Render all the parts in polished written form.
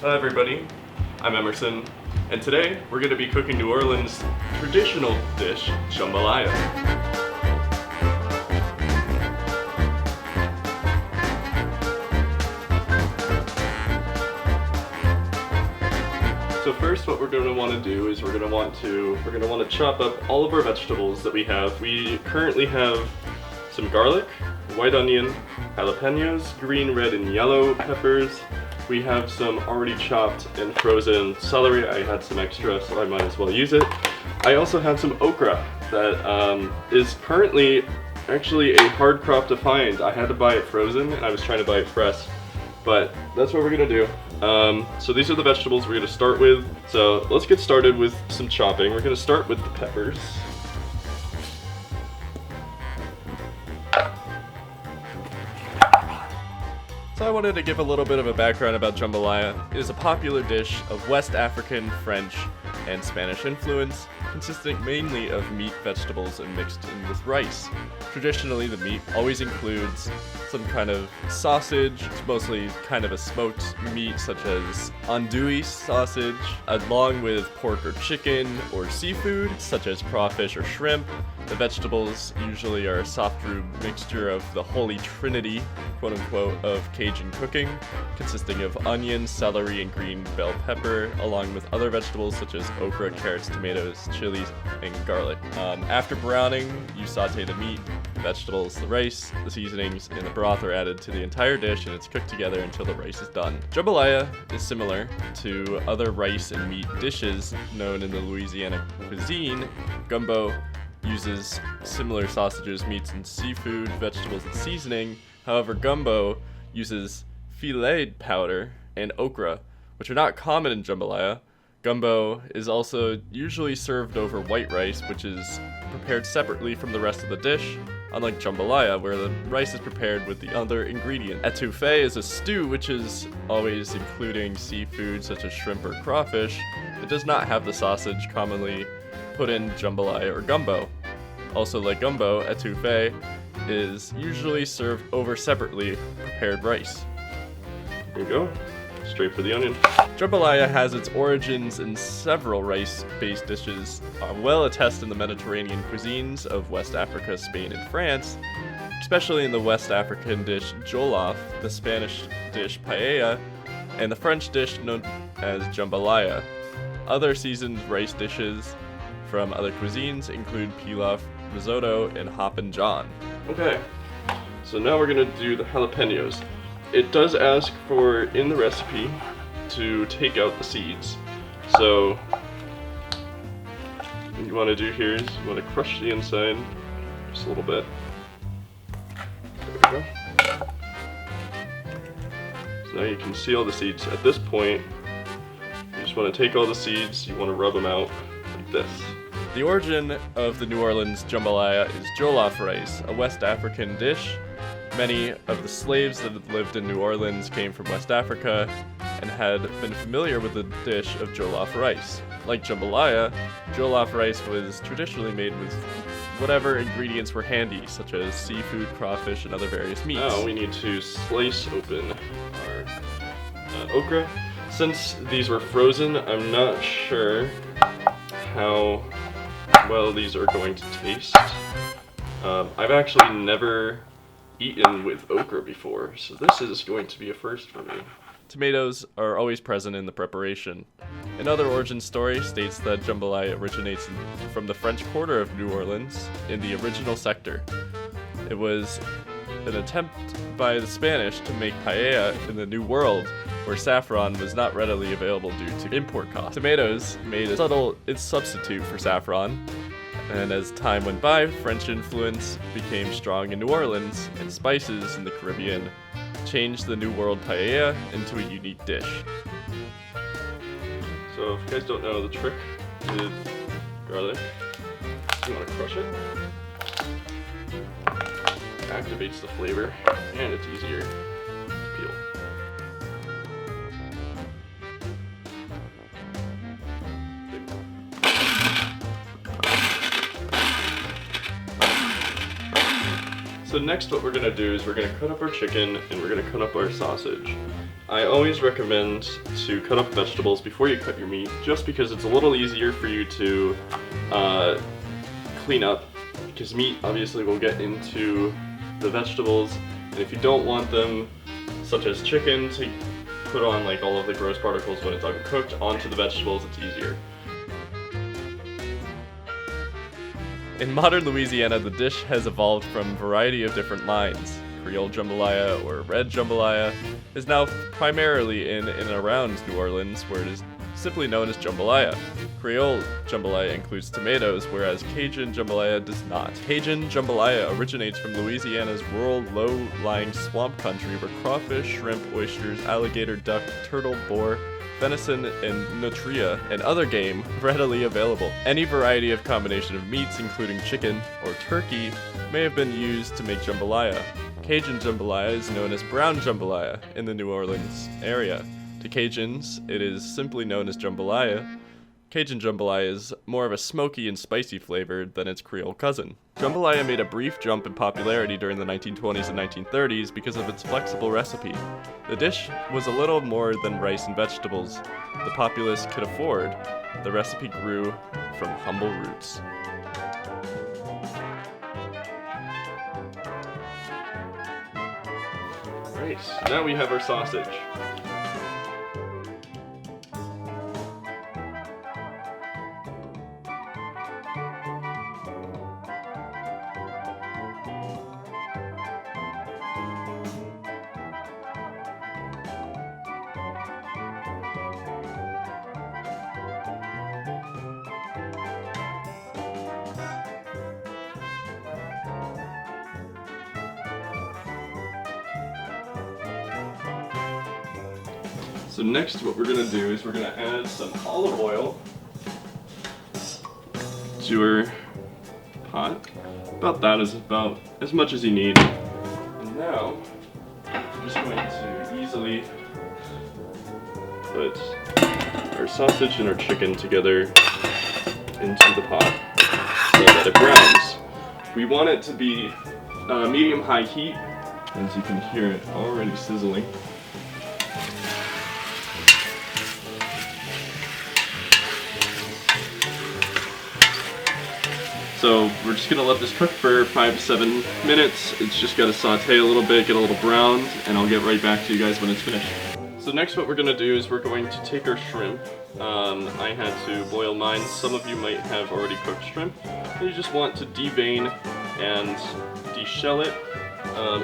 Hi everybody, I'm Emerson, and today we're going to be cooking New Orleans' traditional dish, jambalaya. So first what we're going to want to do is we're going to want to chop up all of our vegetables that we have. We currently have some garlic, white onion, jalapenos, green, red, and yellow peppers. We have some already chopped and frozen celery. I had some extra, so I might as well use it. I also have some okra that is currently actually a hard crop to find. I had to buy it frozen, and I was trying to buy it fresh. But that's what we're gonna do. So these are the vegetables we're gonna start with. So let's get started with some chopping. We're gonna start with the peppers. So I wanted to give a little bit of a background about jambalaya. It is a popular dish of West African, French, and Spanish influence, consisting mainly of meat, vegetables, and mixed in with rice. Traditionally, the meat always includes some kind of sausage. It's mostly kind of a smoked meat, such as andouille sausage, along with pork or chicken or seafood, such as crawfish or shrimp. The vegetables usually are a soft roux mixture of the holy trinity, quote unquote, of Cajun cooking, consisting of onion, celery, and green bell pepper, along with other vegetables such as okra, carrots, tomatoes, chilies, and garlic. After browning, you saute the meat, the vegetables, the rice, the seasonings, and the broth are added to the entire dish, and it's cooked together until the rice is done. Jambalaya is similar to other rice and meat dishes known in the Louisiana cuisine. Gumbo uses similar sausages, meats, and seafood, vegetables, and seasoning. However, gumbo uses filet powder and okra, which are not common in jambalaya. Gumbo is also usually served over white rice, which is prepared separately from the rest of the dish, unlike jambalaya, where the rice is prepared with the other ingredient. Etouffee is a stew, which is always including seafood such as shrimp or crawfish. It does not have the sausage commonly put in jambalaya or gumbo. Also, like gumbo, etouffee is usually served over separately prepared rice. There you go. Straight for the onion. Jambalaya has its origins in several rice-based dishes, well attested in the Mediterranean cuisines of West Africa, Spain, and France, especially in the West African dish jollof, the Spanish dish paella, and the French dish known as jambalaya. Other seasoned rice dishes from other cuisines include pilaf, risotto, and hoppin' john. Okay, so now we're gonna do the jalapenos. It does ask for, in the recipe, to take out the seeds. So, what you want to do here is you want to crush the inside just a little bit. There we go. So now you can see all the seeds. At this point, you just want to take all the seeds, you want to rub them out like this. The origin of the New Orleans jambalaya is jollof rice, a West African dish. Many of the slaves that had lived in New Orleans came from West Africa and had been familiar with the dish of jollof rice. Like jambalaya, jollof rice was traditionally made with whatever ingredients were handy, such as seafood, crawfish, and other various meats. Now we need to slice open our okra. Since these were frozen, I'm not sure how well these are going to taste. I've actually never eaten with okra before, so this is going to be a first for me. Tomatoes are always present in the preparation. Another origin story states that jambalaya originates from the French Quarter of New Orleans in the original sector. It was an attempt by the Spanish to make paella in the New World, where saffron was not readily available due to import costs. Tomatoes made a subtle substitute for saffron, and as time went by, French influence became strong in New Orleans, and spices in the Caribbean changed the New World paella into a unique dish. So if you guys don't know the trick with garlic, you want to crush it. It activates the flavor, and it's easier to peel. So next what we're going to do is we're going to cut up our chicken and we're going to cut up our sausage. I always recommend to cut up vegetables before you cut your meat, just because it's a little easier for you to clean up, because meat obviously will get into the vegetables, and if you don't want them, such as chicken, to put on like all of the gross particles when it's uncooked onto the vegetables, it's easier. In modern Louisiana, the dish has evolved from a variety of different lines. Creole jambalaya, or red jambalaya, is now primarily in and around New Orleans, where it is simply known as jambalaya. Creole jambalaya includes tomatoes, whereas Cajun jambalaya does not. Cajun jambalaya originates from Louisiana's rural, low-lying swamp country where crawfish, shrimp, oysters, alligator, duck, turtle, boar, venison, and nutria, and other game readily available. Any variety of combination of meats, including chicken or turkey, may have been used to make jambalaya. Cajun jambalaya is known as brown jambalaya in the New Orleans area. To Cajuns, it is simply known as jambalaya. Cajun jambalaya is more of a smoky and spicy flavor than its Creole cousin. Jambalaya made a brief jump in popularity during the 1920s and 1930s because of its flexible recipe. The dish was a little more than rice and vegetables the populace could afford. The recipe grew from humble roots. Right, now we have our sausage. So next what we're going to do is we're going to add some olive oil to our pot. About that is about as much as you need. And now I'm just going to easily put our sausage and our chicken together into the pot so that it browns. We want it to be medium-high heat, as you can hear it already sizzling. So we're just gonna let this cook for 5 to 7 minutes. It's just gotta saute a little bit, get a little browned, and I'll get right back to you guys when it's finished. So next what we're gonna do is we're going to take our shrimp. I had to boil mine. Some of you might have already cooked shrimp. You just want to devein and deshell it.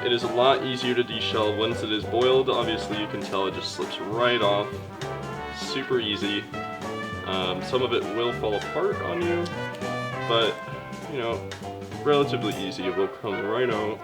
It is a lot easier to deshell once it is boiled. Obviously you can tell it just slips right off. Super easy. Some of it will fall apart on you, but you know, relatively easy. It will come right out.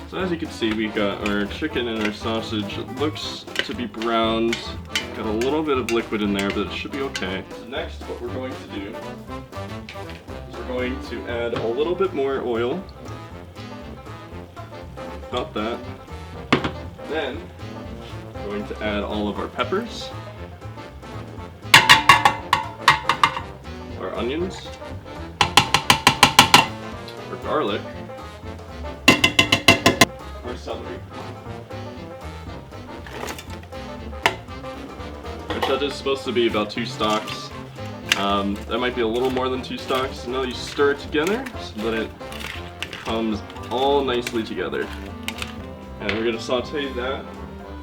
So as you can see, we got our chicken and our sausage. It looks to be browned. Got a little bit of liquid in there, but it should be okay. So next, what we're going to do is we're going to add a little bit more oil. About that. Then, we're going to add all of our peppers, our onions, our garlic, our celery, which that is supposed to be about 2 stalks. That might be a little more than 2 stalks. Now you stir it together so that it comes all nicely together. And we're going to saute that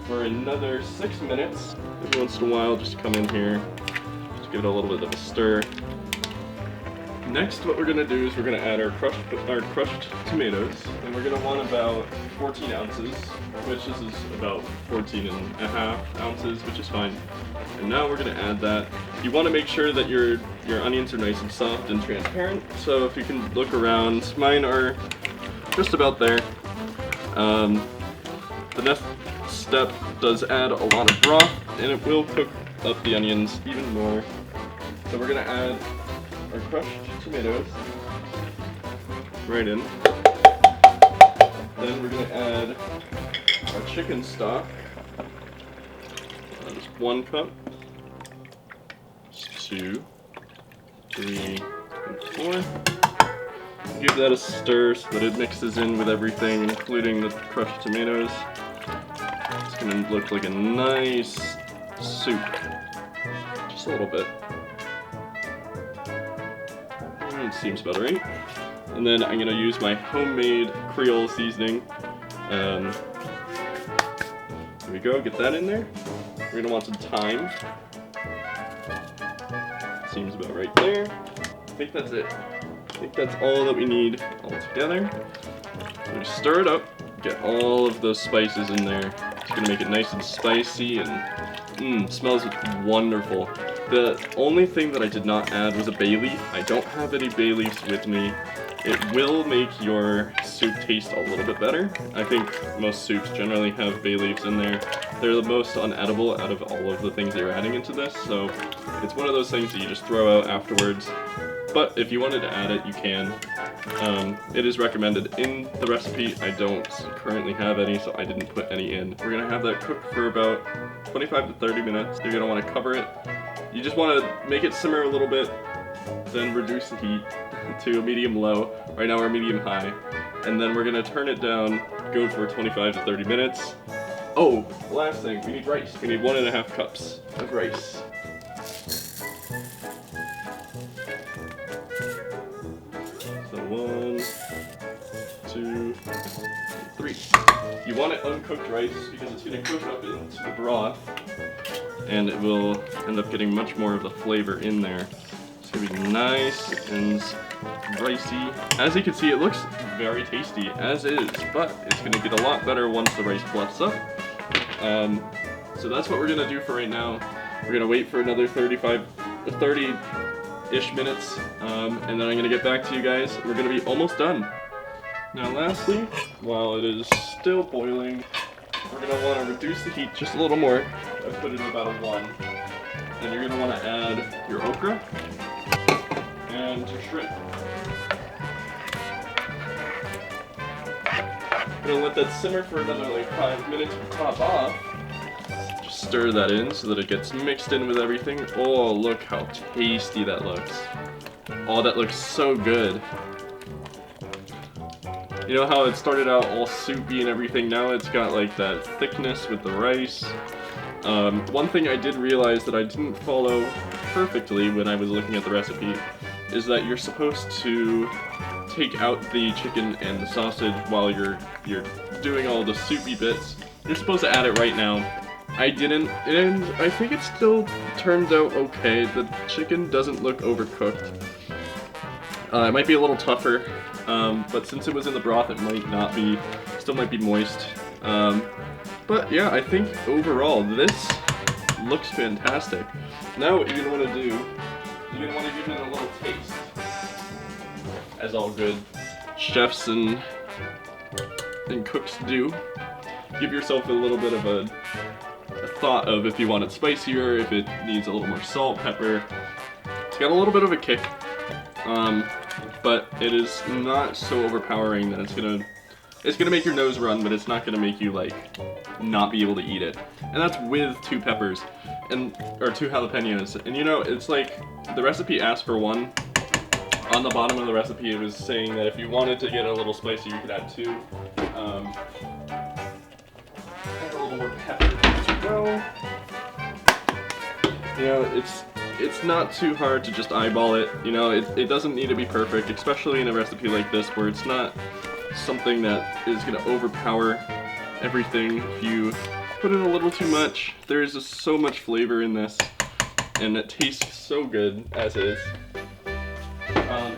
for another 6 minutes. Every once in a while, just come in here, just give it a little bit of a stir. Next, what we're going to do is we're going to add our crushed tomatoes, and we're going to want about 14 ounces, which this is about 14.5 ounces, which is fine. And now we're going to add that. You want to make sure that your onions are nice and soft and transparent, so if you can look around, mine are just about there. The next step does add a lot of broth, and it will cook up the onions even more. So we're gonna add our crushed tomatoes right in. Then we're gonna add our chicken stock. That's 1 cup. 2, 3, and 4. Give that a stir so that it mixes in with everything, including the crushed tomatoes. It's gonna look like a nice soup. Just a little bit. It seems about right. And then I'm gonna use my homemade Creole seasoning. There we go, get that in there. We're gonna want some thyme. Seems about right there. I think that's it. I think that's all that we need all together. So we stir it up, get all of those spices in there. It's gonna make it nice and spicy and smells wonderful. The only thing that I did not add was a bay leaf. I don't have any bay leaves with me. It will make your soup taste a little bit better. I think most soups generally have bay leaves in there. They're the most unedible out of all of the things you're adding into this, so it's one of those things that you just throw out afterwards. But if you wanted to add it, you can. It is recommended in the recipe. I don't currently have any, so I didn't put any in. We're gonna have that cook for about 25 to 30 minutes. You're gonna wanna cover it. You just wanna make it simmer a little bit, then reduce the heat to a medium low. Right now we're medium high. And then we're gonna turn it down, go for 25 to 30 minutes. Oh, last thing, we need rice. We need 1.5 cups of rice. So 1, 2, 3. You want it uncooked rice because it's gonna cook up into the broth and it will end up getting much more of the flavor in there. It's gonna be nice and ricey. As you can see, it looks very tasty as is, but it's gonna get a lot better once the rice fluffs up. So that's what we're gonna do for right now. We're gonna wait for another 30-ish minutes, and then I'm gonna get back to you guys. We're gonna be almost done. Now lastly, while it is still boiling, we're gonna wanna reduce the heat just a little more. I put it at about a 1. Then you're gonna wanna add your okra and your shrimp. I'm gonna let that simmer for another like 5 minutes to top off. Just stir that in so that it gets mixed in with everything. Oh, look how tasty that looks. Oh, that looks so good. You know how it started out all soupy and everything? Now it's got like that thickness with the rice. One thing I did realize that I didn't follow perfectly when I was looking at the recipe is that you're supposed to take out the chicken and the sausage while you're doing all the soupy bits. You're supposed to add it right now. I didn't, and I think it still turns out okay. The chicken doesn't look overcooked. It might be a little tougher, but since it was in the broth, it might not be, still might be moist. But yeah, I think overall this looks fantastic. Now what you're gonna want to do, you're gonna want to give it a little taste. As all good chefs and cooks do. Give yourself a little bit of a thought of if you want it spicier, if it needs a little more salt, pepper. It's got a little bit of a kick, but it is not so overpowering that it's gonna make your nose run, but it's not gonna make you like not be able to eat it. And that's with 2 peppers or 2 jalapenos. And you know, it's like the recipe asked for 1. On the bottom of the recipe, it was saying that if you wanted to get a little spicy, you could add 2. Add a little more pepper as well. You know, it's not too hard to just eyeball it. You know, it doesn't need to be perfect, especially in a recipe like this where it's not something that is going to overpower everything. If you put in a little too much, there is just so much flavor in this, and it tastes so good as is.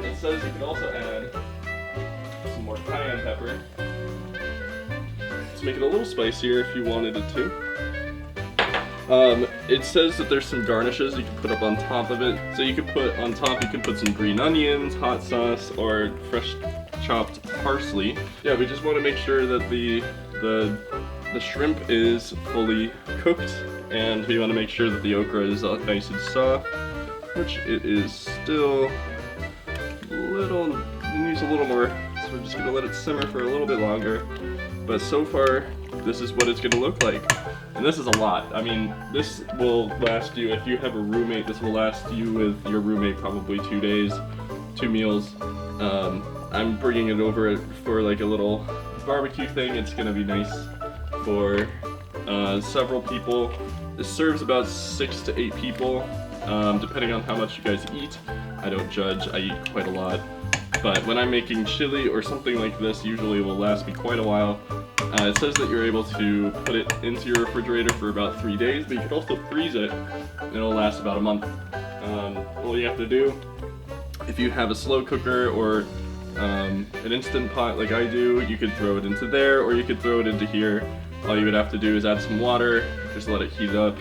It says you can also add some more cayenne pepper to make it a little spicier if you wanted it to. It says that there's some garnishes you can put up on top of it. So you could put on top, you can put some green onions, hot sauce, or fresh chopped parsley. Yeah, we just want to make sure that the shrimp is fully cooked, and we want to make sure that the okra is nice and soft. which it is still needs a little more, so we're just gonna let it simmer for a little bit longer. But so far, this is what it's gonna look like. And this is a lot. I mean, this will last you, if you have a roommate, this will last you with your roommate probably 2 days, 2 meals. I'm bringing it over for like a little barbecue thing. It's gonna be nice for several people. This serves about 6 to 8 people, depending on how much you guys eat. I don't judge, I eat quite a lot. But when I'm making chili or something like this, usually it will last me quite a while. It says that you're able to put it into your refrigerator for about 3 days, but you can also freeze it, and it'll last about a month. All you have to do, if you have a slow cooker or an Instant Pot like I do, you could throw it into there, or you could throw it into here. All you would have to do is add some water, just let it heat up,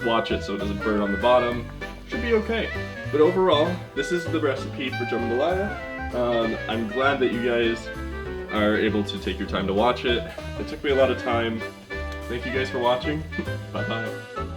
watch it so it doesn't burn on the bottom. Should be okay. But overall, this is the recipe for jambalaya. I'm glad that you guys are able to take your time to watch it. It took me a lot of time. Thank you guys for watching. Bye bye.